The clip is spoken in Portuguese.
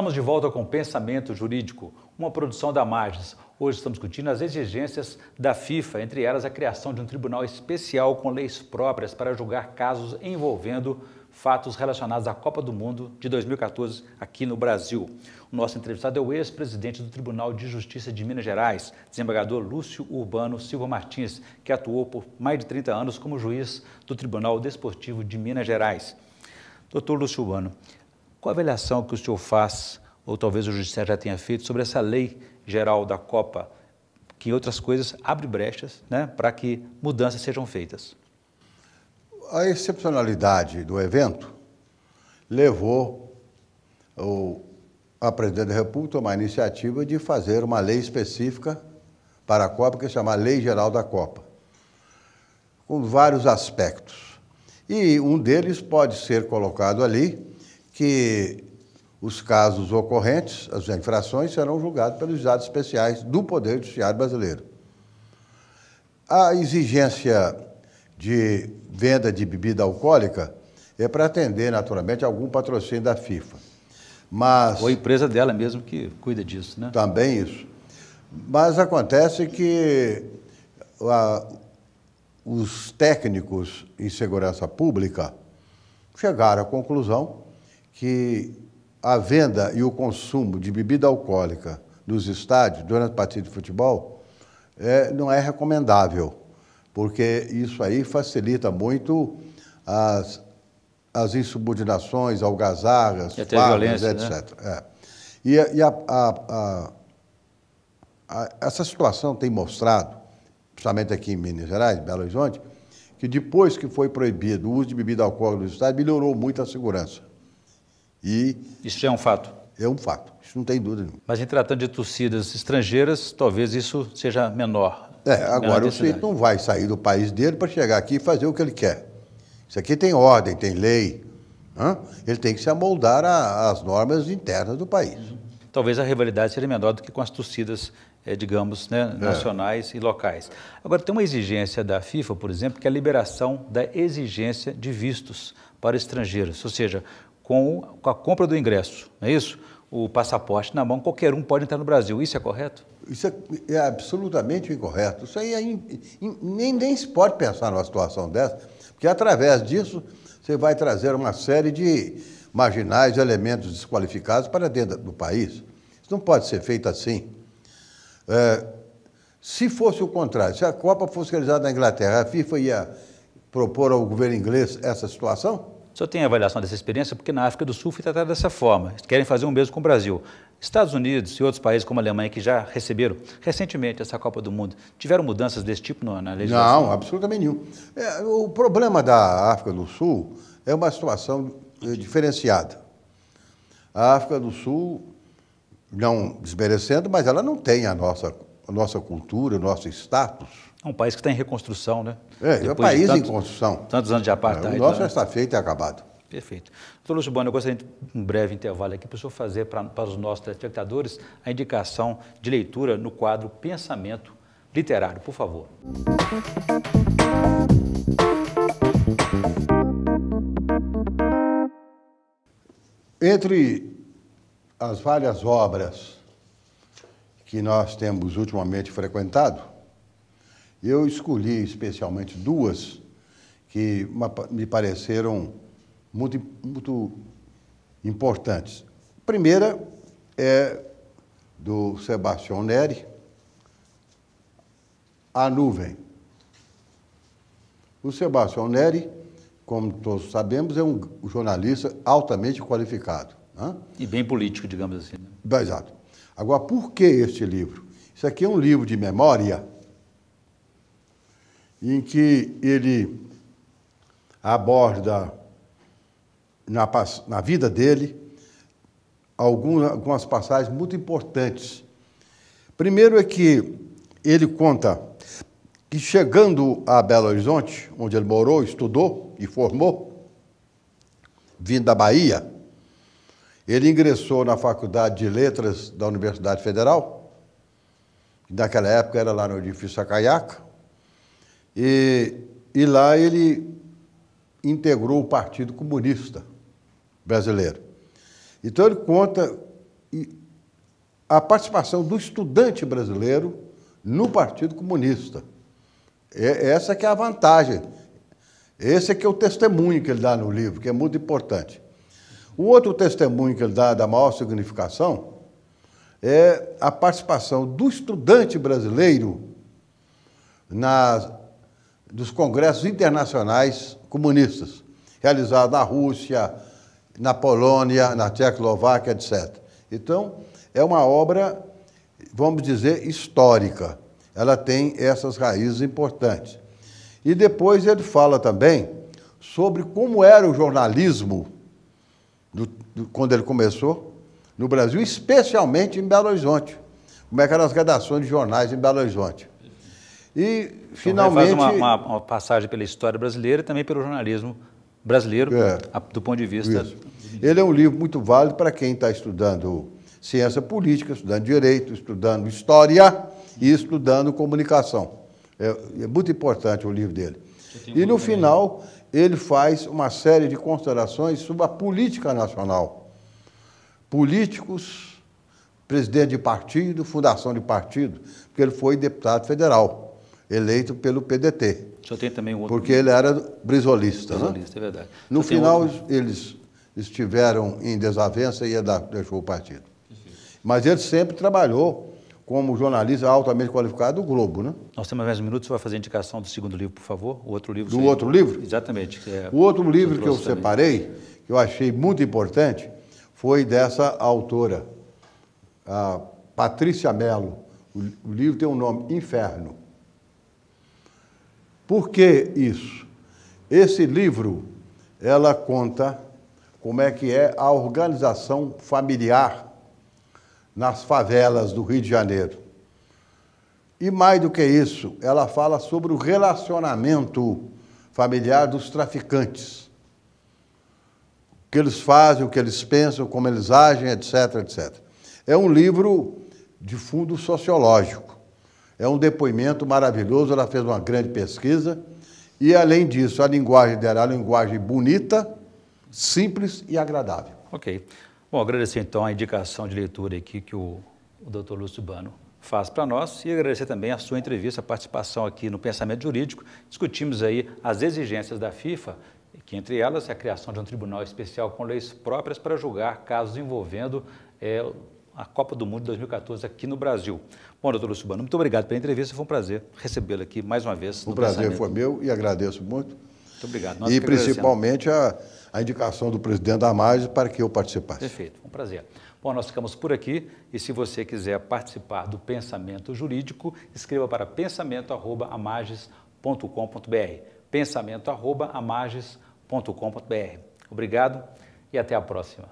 Estamos de volta com Pensamento Jurídico, uma produção da Magis. Hoje estamos discutindo as exigências da FIFA, entre elas a criação de um tribunal especial com leis próprias para julgar casos envolvendo fatos relacionados à Copa do Mundo de 2014 aqui no Brasil. O nosso entrevistado é o ex-presidente do Tribunal de Justiça de Minas Gerais, desembargador Lúcio Urbano Silva Martins, que atuou por mais de 30 anos como juiz do Tribunal Desportivo de Minas Gerais. Doutor Lúcio Urbano, qual a avaliação que o senhor faz, ou talvez o Judiciário já tenha feito, sobre essa lei geral da Copa, que, em outras coisas, abre brechas, né, para que mudanças sejam feitas? A excepcionalidade do evento levou a Presidente da República a uma iniciativa de fazer uma lei específica para a Copa, que se chama Lei Geral da Copa, com vários aspectos. E um deles pode ser colocado ali, que os casos ocorrentes, as infrações, serão julgados pelos juizados especiais do Poder Judiciário brasileiro. A exigência de venda de bebida alcoólica é para atender, naturalmente, algum patrocínio da FIFA. Mas, ou a empresa dela mesmo que cuida disso, né? Também isso. Mas acontece que os técnicos em segurança pública chegaram à conclusão que a venda e o consumo de bebida alcoólica nos estádios durante partidas de futebol não é recomendável, porque isso aí facilita muito as insubordinações, algazarras, farras, etc. Né? Essa situação tem mostrado, principalmente aqui em Minas Gerais, Belo Horizonte, que depois que foi proibido o uso de bebida alcoólica nos estádios, melhorou muito a segurança. Isso já é um fato? É um fato, isso não tem dúvida nenhuma. Mas em tratando de torcidas estrangeiras, talvez isso seja menor. Agora o sujeito não vai sair do país dele para chegar aqui e fazer o que ele quer. Isso aqui tem ordem, tem lei. Ele tem que se amoldar às normas internas do país. Talvez a rivalidade seja menor do que com as torcidas, digamos, né, nacionais e locais. Agora, tem uma exigência da FIFA, por exemplo, que é a liberação da exigência de vistos para estrangeiros, ou seja, com a compra do ingresso, não é isso? O passaporte na mão, qualquer um pode entrar no Brasil. Isso é correto? Isso é absolutamente incorreto. Isso aí nem se pode pensar numa situação dessa, porque através disso você vai trazer uma série de marginais, elementos desqualificados para dentro do país. Isso não pode ser feito assim. Se fosse o contrário, se a Copa fosse realizada na Inglaterra, a FIFA ia propor ao governo inglês essa situação? O senhor tem avaliação dessa experiência? Porque na África do Sul foi tratada dessa forma. Eles querem fazer o mesmo com o Brasil. Estados Unidos e outros países como a Alemanha, que já receberam recentemente essa Copa do Mundo, tiveram mudanças desse tipo na legislação? Não, absolutamente nenhum. O problema da África do Sul é uma situação diferenciada. A África do Sul, não desmerecendo, mas ela não tem a nossa cultura, o nosso status. É um país que está em reconstrução, né? É um país em construção. Tantos anos de apartheid. O nosso já está feito e acabado. Perfeito. Doutor Lúcio Urbano, eu gostaria de um breve intervalo aqui para o senhor fazer para os nossos telespectadores a indicação de leitura no quadro Pensamento Literário, por favor. Entre as várias obras que nós temos ultimamente frequentado, eu escolhi especialmente duas que me pareceram muito importantes. A primeira é do Sebastião Neri, A Nuvem. O Sebastião Neri, como todos sabemos, é um jornalista altamente qualificado. E bem político, digamos assim. Né? Exato. Agora, por que este livro? Isso aqui é um livro de memória em que ele aborda na vida dele algumas passagens muito importantes. Primeiro é que ele conta que chegando a Belo Horizonte, onde ele morou, estudou e formou, vindo da Bahia, ele ingressou na Faculdade de Letras da Universidade Federal, que naquela época era lá no edifício Acaiaca, e lá ele integrou o Partido Comunista Brasileiro. Então ele conta a participação do estudante brasileiro no Partido Comunista. Essa que é a vantagem. Esse é que é o testemunho que ele dá no livro, que é muito importante. O outro testemunho que ele dá da maior significação é a participação do estudante brasileiro dos congressos internacionais comunistas, realizados na Rússia, na Polônia, na Tchecoslováquia, etc. Então, é uma obra, vamos dizer, histórica. Ela tem essas raízes importantes. E depois ele fala também sobre como era o jornalismo quando ele começou no Brasil, especialmente em Belo Horizonte. Como é que eram as redações de jornais em Belo Horizonte. E, finalmente... Então, faz uma passagem pela história brasileira e também pelo jornalismo brasileiro, do ponto de vista... Isso. Ele é um livro muito válido para quem está estudando ciência política, estudando direito, estudando história e estudando comunicação. É muito importante o livro dele. E, no final, ele faz uma série de considerações sobre a política nacional. Políticos, presidente de partido, fundação de partido, porque ele foi deputado federal, eleito pelo PDT. O senhor tem também um outro... Porque ele era brisolista. Brisolista, né? É verdade. No final, eles estiveram em desavença e deixou o partido. Mas ele sempre trabalhou como jornalista altamente qualificado do Globo, né? Nós temos mais um minuto, você vai fazer a indicação do segundo livro, por favor? O outro livro... Do outro livro? Exatamente. O outro livro que eu separei, que eu achei muito importante, foi dessa autora, a Patrícia Mello. O livro tem um nome, Inferno. Por que isso? Esse livro, ela conta como é que é a organização familiar nas favelas do Rio de Janeiro. E mais do que isso, ela fala sobre o relacionamento familiar dos traficantes. O que eles fazem, o que eles pensam, como eles agem, etc, etc. É um livro de fundo sociológico. É um depoimento maravilhoso, ela fez uma grande pesquisa. E, além disso, a linguagem dela é uma linguagem bonita, simples e agradável. Ok. Bom, agradecer então a indicação de leitura aqui que o Dr. Lúcio Bano faz para nós e agradecer também a sua entrevista, a participação aqui no Pensamento Jurídico. Discutimos aí as exigências da FIFA, que entre elas é a criação de um tribunal especial com leis próprias para julgar casos envolvendo a Copa do Mundo de 2014 aqui no Brasil. Bom, doutor Lúcio Bano, muito obrigado pela entrevista, foi um prazer recebê-lo aqui mais uma vez. O prazer foi meu e agradeço muito. Muito obrigado. E principalmente a indicação do presidente da Amagis para que eu participasse. Perfeito, foi um prazer. Bom, nós ficamos por aqui e se você quiser participar do Pensamento Jurídico, escreva para pensamento@amagis.com.br, pensamento@amagis.com.br. Obrigado e até a próxima.